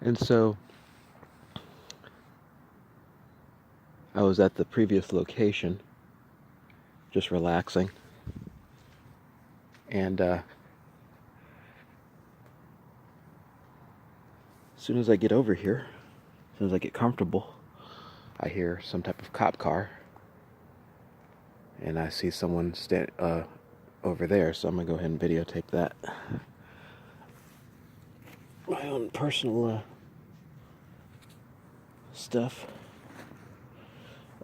And so I was at the previous location, just relaxing. And as soon as I get over here, as soon as I get comfortable, I hear some type of cop car. And I see someone over there, so I'm going to go ahead and videotape that. My own personal stuff.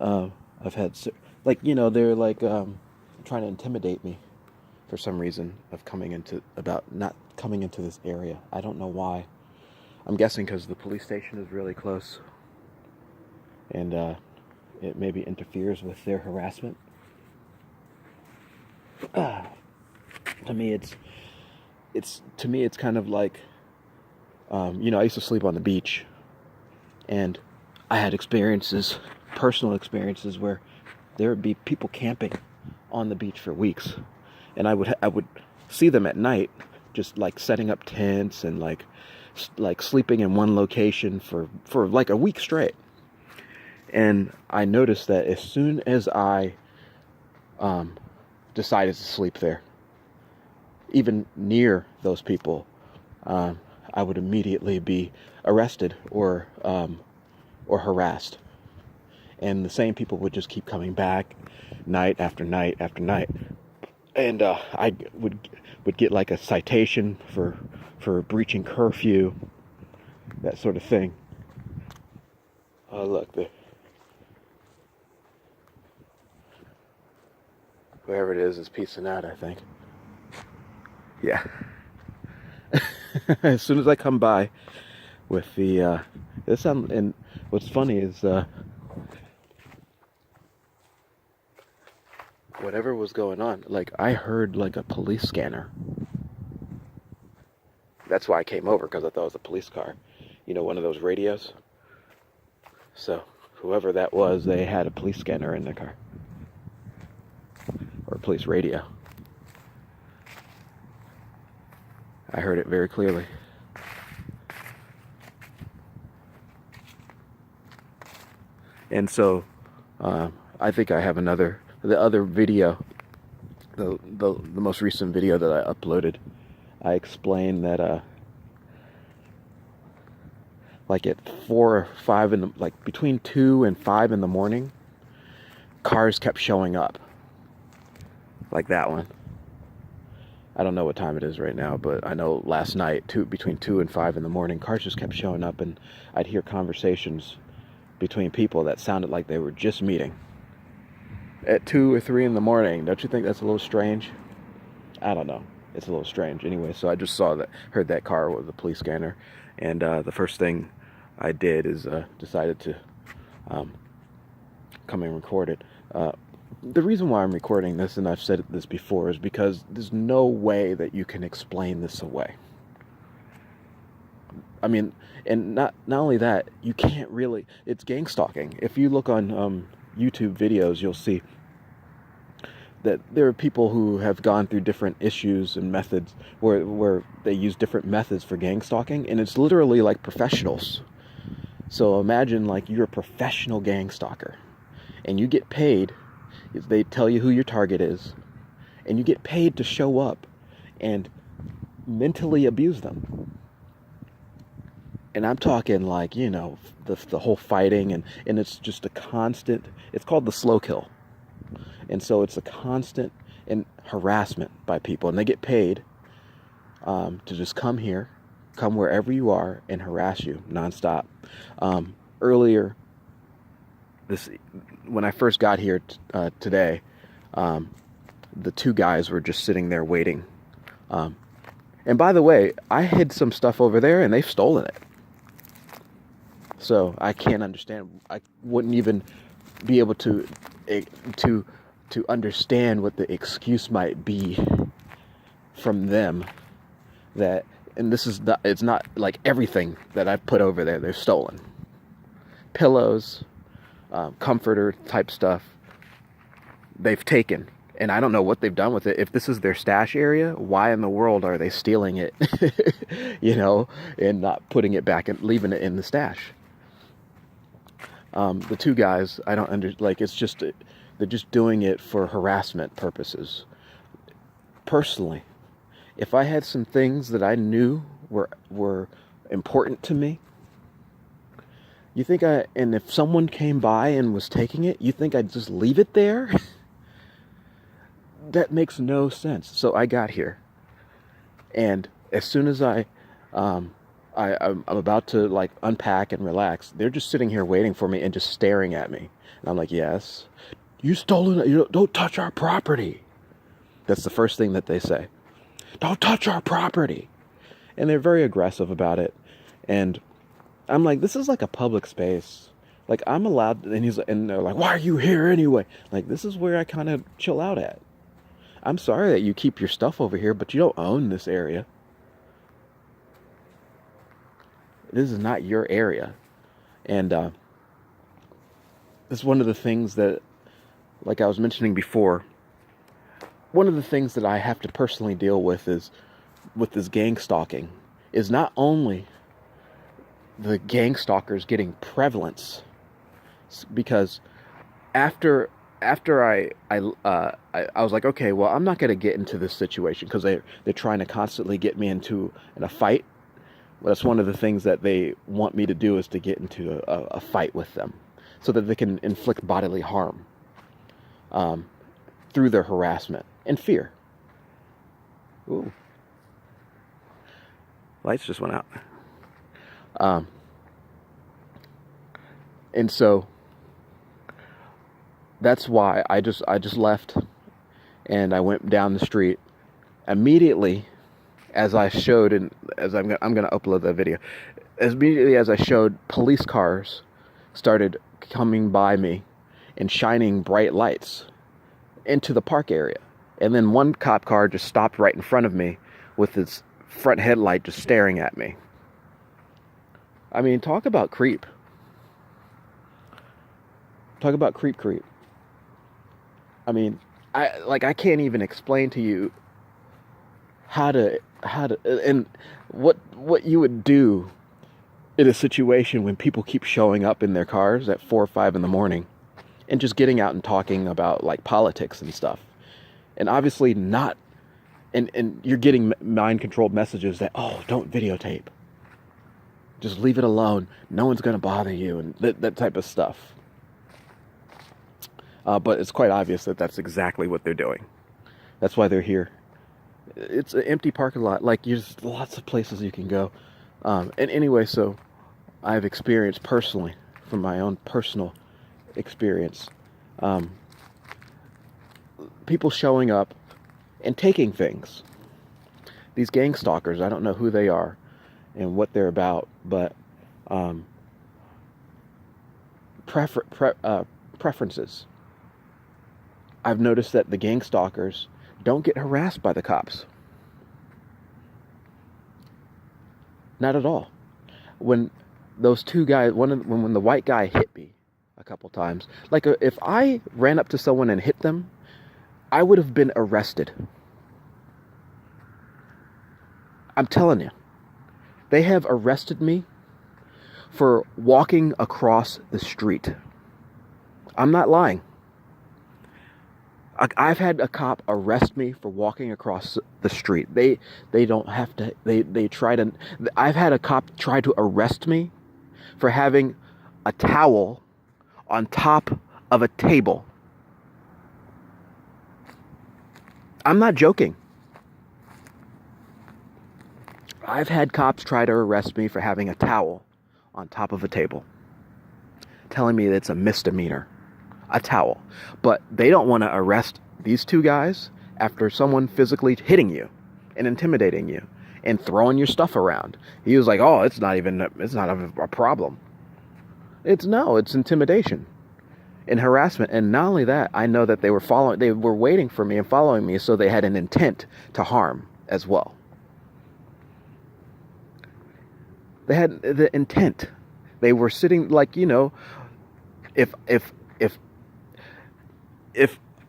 I've had, they're like trying to intimidate me for some reason about not coming into this area. I don't know why. I'm guessing because the police station is really close, and it maybe interferes with their harassment. To me, it's kind of like, I used to sleep on the beach, and I had personal experiences where there would be people camping on the beach for weeks, and I would see them at night, just like setting up tents and like sleeping in one location for like a week straight. And I noticed that as soon as I decided to sleep there, even near those people, I would immediately be arrested or harassed. And the same people would just keep coming back night after night after night. And I would get like a citation for breaching curfew, that sort of thing. Oh, look, whoever it is piecing out, I think. Yeah. As soon as I come by with the and what's funny is whatever was going on, like I heard like a police scanner. That's why I came over, because I thought it was a police car, one of those radios. So whoever that was, they had a police scanner in their car, or a police radio. I heard it very clearly. And so I think I have the other video, the most recent video that I uploaded. I explained that like at 4 or 5 like between 2 and 5 in the morning, cars kept showing up. Like that one. I don't know what time it is right now, but I know last night, between 2 and 5 in the morning, cars just kept showing up, and I'd hear conversations between people that sounded like they were just meeting at 2 or 3 in the morning. Don't you think that's a little strange? I don't know. It's a little strange. Anyway, so I just heard that car with the police scanner, and the first thing I did is decided to come and record it. The reason why I'm recording this, and I've said this before, is because there's no way that you can explain this away. I mean, and not only that, you can't really. It's gangstalking. If you look on YouTube videos, you'll see that there are people who have gone through different issues and methods where they use different methods for gangstalking, and it's literally like professionals. So imagine like you're a professional gangstalker, and you get paid. They tell you who your target is, and you get paid to show up and mentally abuse them. And I'm talking like, the whole fighting, and it's just a constant. It's called the slow kill. And so it's a constant harassment by people, and they get paid to just come wherever you are, and harass you nonstop. Earlier, when I first got here today, the two guys were just sitting there waiting. And by the way, I hid some stuff over there, and they've stolen it. So I can't understand. I wouldn't even be able to understand what the excuse might be from them. And it's not like everything that I've put over there they've stolen. Pillows, comforter type stuff, they've taken And I don't know what they've done with it. If this is their stash area, why in the world are they stealing it, and not putting it back and leaving it in the stash? The two guys, I don't it's just, they're just doing it for harassment purposes. Personally, if I had some things that I knew were important to me, and if someone came by and was taking it, you think I'd just leave it there? That makes no sense. So I got here, and as soon as I'm about to like unpack and relax, they're just sitting here waiting for me and just staring at me. And I'm like, yes, you stolen it. You don't touch our property. That's the first thing that they say. Don't touch our property. And they're very aggressive about it. And I'm like, this is like a public space. Like, I'm allowed, and they're like, why are you here anyway? Like, this is where I kind of chill out at. I'm sorry that you keep your stuff over here, but you don't own this area. This is not your area. And it's one of the things that, like I was mentioning before, one of the things that I have to personally deal with is with this gang stalking is not only the gang stalkers getting prevalence, because after I was like, okay, well, I'm not going to get into this situation because they're trying to constantly get me in a fight. Well, that's one of the things that they want me to do, is to get into a fight with them so that they can inflict bodily harm through their harassment and fear. Ooh. Lights just went out. And so that's why I just left, and I went down the street immediately, as I showed, and as I'm going to upload that video. As immediately as I showed, police cars started coming by me and shining bright lights into the park area. And then one cop car just stopped right in front of me with its front headlight just staring at me. I mean, talk about creep. Talk about creep. I mean, I can't even explain to you how to and what you would do in a situation when people keep showing up in their cars at 4 or 5 in the morning and just getting out and talking about like politics and stuff. And obviously not, and you're getting mind controlled messages that, oh, don't videotape. Just leave it alone. No one's going to bother you, and that type of stuff. But it's quite obvious that that's exactly what they're doing. That's why they're here. It's an empty parking lot. Like, there's lots of places you can go. And anyway, so I've experienced personally, from my own personal experience, people showing up and taking things. These gang stalkers, I don't know who they are and what they're about, but preferences. I've noticed that the gang stalkers don't get harassed by the cops. Not at all. When those two guys, when the white guy hit me a couple times, like if I ran up to someone and hit them, I would have been arrested. I'm telling you. They have arrested me for walking across the street. I'm not lying. I've had a cop arrest me for walking across the street. They don't have to, they try to, I've had a cop try to arrest me for having a towel on top of a table. I'm not joking. I've had cops try to arrest me for having a towel on top of a table, telling me that it's a misdemeanor. A towel. But they don't want to arrest these two guys after someone physically hitting you and intimidating you and throwing your stuff around. He was like, oh, it's not a problem. It's intimidation and harassment. And not only that, I know that they were waiting for me and following me, so they had an intent to harm as well. They had the intent. They were sitting, like, if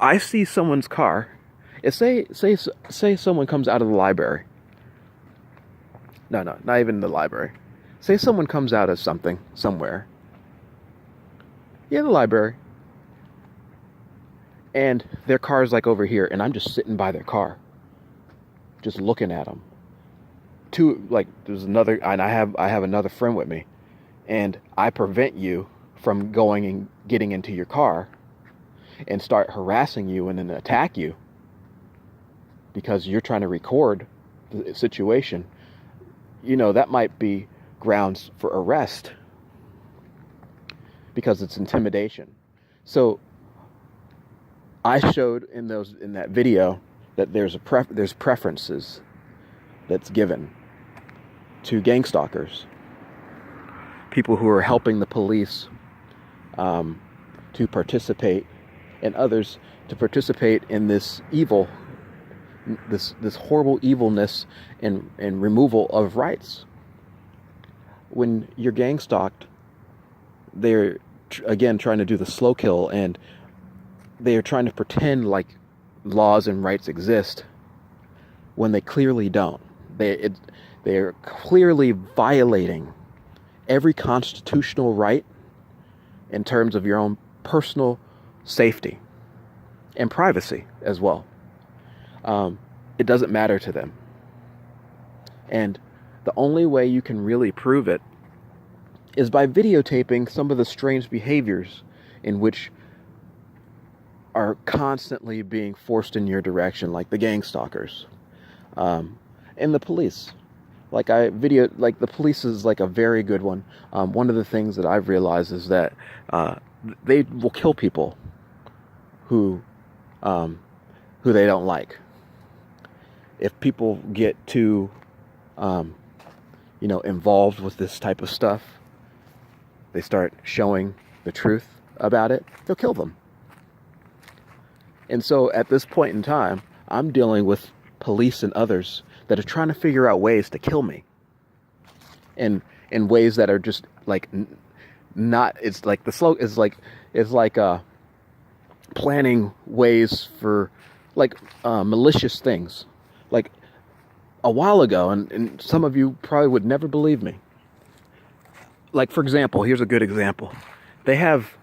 I see someone's car. Say someone comes out of the library. No, not even the library. Say someone comes out of something somewhere. Yeah, the library. And their car's like over here, and I'm just sitting by their car, just looking at them. There's another, and I have another friend with me, and I prevent you from going and getting into your car and start harassing you and then attack you because you're trying to record the situation. That might be grounds for arrest because it's intimidation. So I showed in that video that there's preferences that's given to gangstalkers, people who are helping the police to participate, and others to participate in this evil, this horrible evilness and removal of rights. When you're gang stalked, they're again trying to do the slow kill, and they are trying to pretend like laws and rights exist when they clearly don't. They are clearly violating every constitutional right in terms of your own personal safety and privacy as well. It doesn't matter to them. And the only way you can really prove it is by videotaping some of the strange behaviors in which are constantly being forced in your direction, like the gang stalkers, and the police. The police is like a very good one. One of the things that I've realized is that they will kill people who they don't like. If people get too, involved with this type of stuff, they start showing the truth about it, they'll kill them. And so at this point in time, I'm dealing with police and others that are trying to figure out ways to kill me. And in ways that are just like not, it's like the slow is like, planning ways for like malicious things. Like a while ago, and some of you probably would never believe me. Like, for example, here's a good example. They have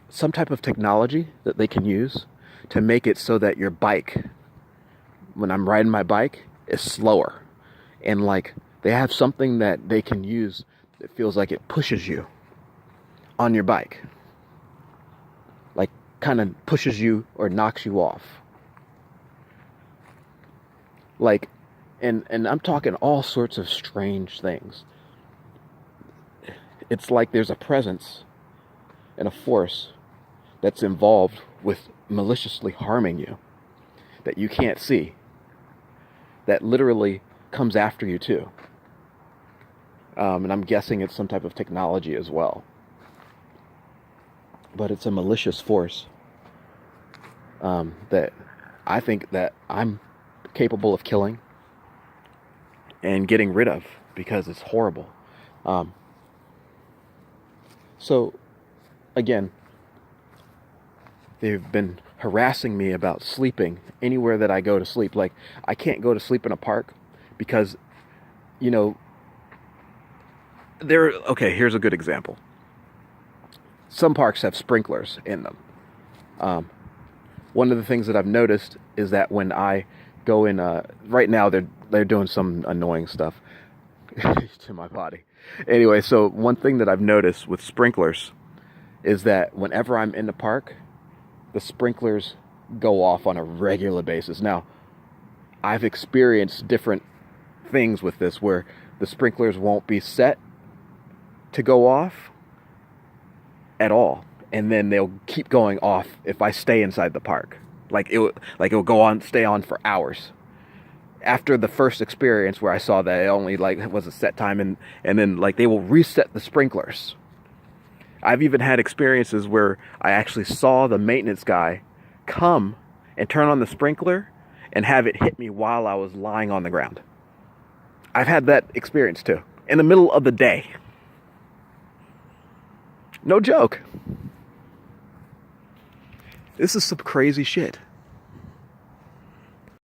some type of technology that they can use to make it so that your bike, when I'm riding my bike, is slower. And like, they have something that they can use that feels like it pushes you on your bike. Like, kind of pushes you or knocks you off. Like, and I'm talking all sorts of strange things. It's like there's a presence and a force that's involved with maliciously harming you that you can't see, that literally comes after you too. And I'm guessing it's some type of technology as well. But it's a malicious force that I think that I'm capable of killing and getting rid of because it's horrible. So, again, they've been harassing me about sleeping anywhere that I go to sleep. Like, I can't go to sleep in a park because, here's a good example. Some parks have sprinklers in them. One of the things that I've noticed is that when I go in, right now they're doing some annoying stuff to my body. Anyway, so one thing that I've noticed with sprinklers is that whenever I'm in the park, the sprinklers go off on a regular basis. Now, I've experienced different things with this where the sprinklers won't be set to go off at all, and then they'll keep going off if I stay inside the park. It will go on, stay on for hours. After the first experience where I saw that it only was a set time, and then they will reset the sprinklers. I've even had experiences where I actually saw the maintenance guy come and turn on the sprinkler and have it hit me while I was lying on the ground. I've had that experience too, in the middle of the day. No joke. This is some crazy shit.